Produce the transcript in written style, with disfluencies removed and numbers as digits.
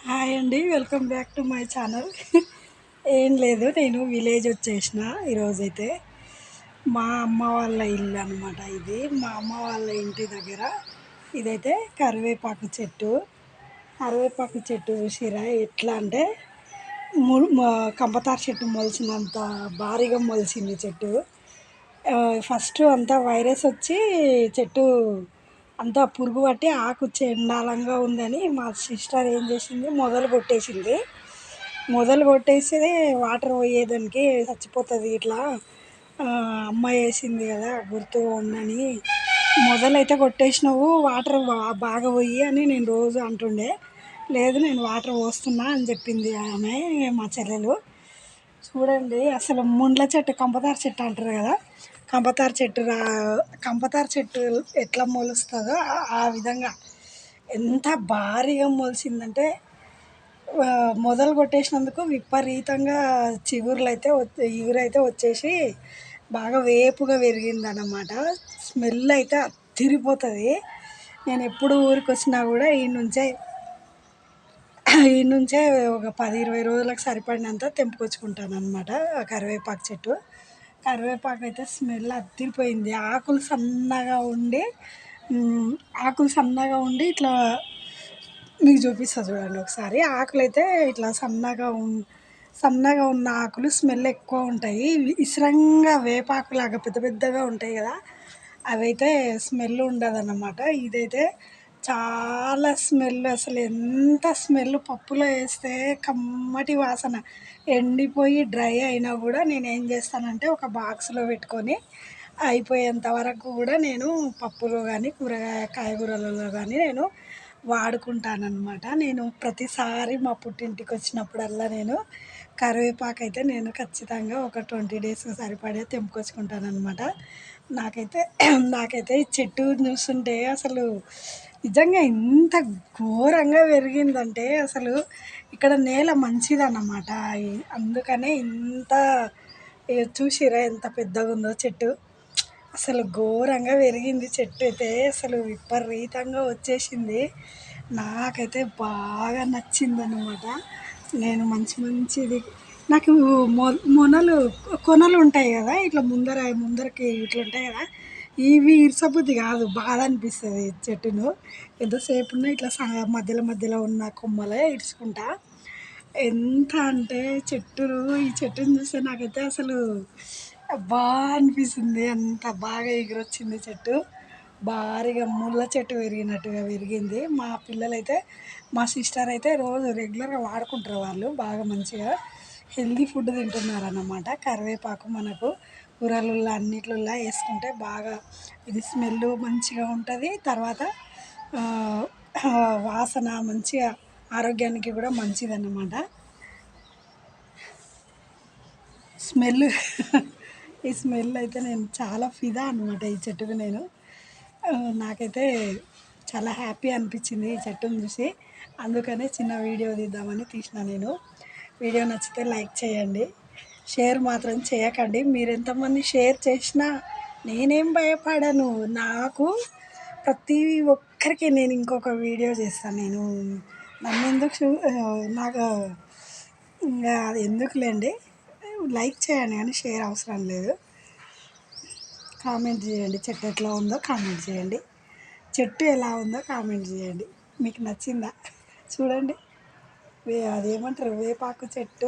Hi అండి, welcome back to my channel. ఏం లేదు, నేను విలేజ్ వచ్చేసిన ఈరోజైతే. మా అమ్మ వాళ్ళ ఇల్లు అనమాట ఇది. మా అమ్మ వాళ్ళ ఇంటి దగ్గర ఇదైతే కరివేపాకు చెట్టు. కరివేపాకు చెట్టు చూసిరా ఎట్లా అంటే కంపతార చెట్టు మొలిచినంత భారీగా మొలిచింది చెట్టు. ఫస్ట్ అంతా వైరస్ వచ్చి చెట్టు అంతా పురుగు పట్టి ఆకు చెండాలంగా ఉందని మా సిస్టర్ ఏం చేసింది, మొదలు కొట్టేసి వాటర్ పోయేదానికి చచ్చిపోతుంది ఇట్లా, అమ్మ వేసింది కదా గుర్తు ఉండని మొదలైతే కొట్టేసినావు, వాటర్ బాగా పోయి అని నేను రోజు అంటుండే. లేదు, నేను వాటర్ పోస్తున్నా అని చెప్పింది ఆమె, మా చెల్లెలు. చూడండి అసలు ముండ్ల చెట్టు, కంపతార చెట్టు అంటారు కదా, కంపతార చెట్టు ఎట్లా మొలుస్తుందో ఆ విధంగా ఎంత భారీగా మొలిచిందంటే మొదలు కొట్టేసినందుకు విపరీతంగా ఇగురైతే వచ్చేసి బాగా వేపుగా పెరిగిందన్నమాట. స్మెల్ అయితే అదిరిపోతుంది. నేను ఎప్పుడు ఊరికి వచ్చినా కూడా ఈ నుంచే ఒక 10-20 రోజులకు సరిపడినంత తెంపుకొచ్చుకుంటాను అనమాట. కరివేపాకు చెట్టు, కరివేపాకు అయితే స్మెల్ అదిరిపోయింది. ఆకులు సన్నగా ఉండి ఇట్లా మీకు చూపిస్తా చూడండి ఒకసారి. ఆకులు అయితే ఇట్లా సన్నగా ఉన్న ఆకులు స్మెల్ ఎక్కువ ఉంటాయి. ఇసరంగా వేపాకులాగా పెద్ద పెద్దగా ఉంటాయి కదా, అవైతే స్మెల్ ఉండదన్నమాట. ఇదైతే చాలా స్మెల్, అసలు ఎంత స్మెల్, పప్పులో వేస్తే కమ్మటి వాసన. ఎండిపోయి డ్రై అయినా కూడా నేను ఏం చేస్తానంటే ఒక బాక్స్లో పెట్టుకొని అయిపోయేంత వరకు కూడా నేను పప్పులో కానీ కాయగూరలలో కానీ నేను వాడుకుంటానన్నమాట. నేను ప్రతిసారి మా పుట్టింటికి వచ్చినప్పుడల్లా నేను కరివేపాకు అయితే నేను ఖచ్చితంగా ఒక 20 డేస్కి సరిపడే తెంపుకొచ్చుకుంటానన్నమాట. నాకైతే ఈ చెట్టు చూస్తుంటే అసలు నిజంగా ఇంత ఘోరంగా పెరిగిందంటే అసలు ఇక్కడ నేల మంచిదన్నమాట. అందుకనే ఇంత చూసిరా ఎంత పెద్దగా ఉందో చెట్టు. అసలు ఘోరంగా పెరిగింది చెట్టు అయితే, అసలు విపరీతంగా వచ్చేసింది. నాకైతే బాగా నచ్చిందన్నమాట. నేను మంచిది నాకు కొనలు ఉంటాయి కదా, ఇట్లా ముందరకి ఇట్లా ఉంటాయి కదా, ఇవి ఇర్సబుద్ధి కాదు, బాధ అనిపిస్తుంది చెట్టును. ఎంతసేపు ఉన్నా ఇట్లా మధ్యలో ఉన్న కొమ్మలే ఇరుచుకుంటా. ఎంత అంటే ఈ చెట్టుని చూస్తే నాకైతే అసలు బాగా అనిపిస్తుంది. అంత బాగా ఎగురొచ్చింది చెట్టు, భారీగా ముళ్ళ చెట్టు పెరిగినట్టుగా పెరిగింది. మా సిస్టర్ అయితే రోజు రెగ్యులర్గా వాడుకుంటారు. వాళ్ళు బాగా మంచిగా హెల్దీ ఫుడ్ తింటున్నారు అన్నమాట. కరివేపాకు మనకు కూరలలో అన్నిట్లలో వేసుకుంటే బాగా ఇది స్మెల్ మంచిగా ఉంటుంది. తర్వాత వాసన మంచిగా ఆరోగ్యానికి కూడా మంచిదన్నమాట. స్మెల్ ఈ స్మెల్ అయితే నేను చాలా ఫిదా అనమాట ఈ చెట్టుకు. నాకైతే చాలా హ్యాపీ అనిపించింది ఈ చెట్టును చూసి. అందుకనే చిన్న వీడియో తీద్దామని తీసిన నేను. వీడియో నచ్చితే లైక్ చేయండి, షేర్ మాత్రం చేయకండి. మీరు ఎంతమంది షేర్ చేసినా నేనేం భయపడను. ప్రతి ఒక్కరికి నేను ఇంకొక వీడియో చేస్తాను. నన్ను ఎందుకు నాకు ఇంకా అది ఎందుకులేండి. లైక్ చేయండి కానీ షేర్ అవసరం లేదు. కామెంట్ చేయండి, చెట్టు ఎట్లా ఉందో కామెంట్ చేయండి, చెట్టు ఎలా ఉందో కామెంట్ చేయండి. మీకు నచ్చిందా? చూడండి, అదేమంటారు, వేపాకు చెట్టు.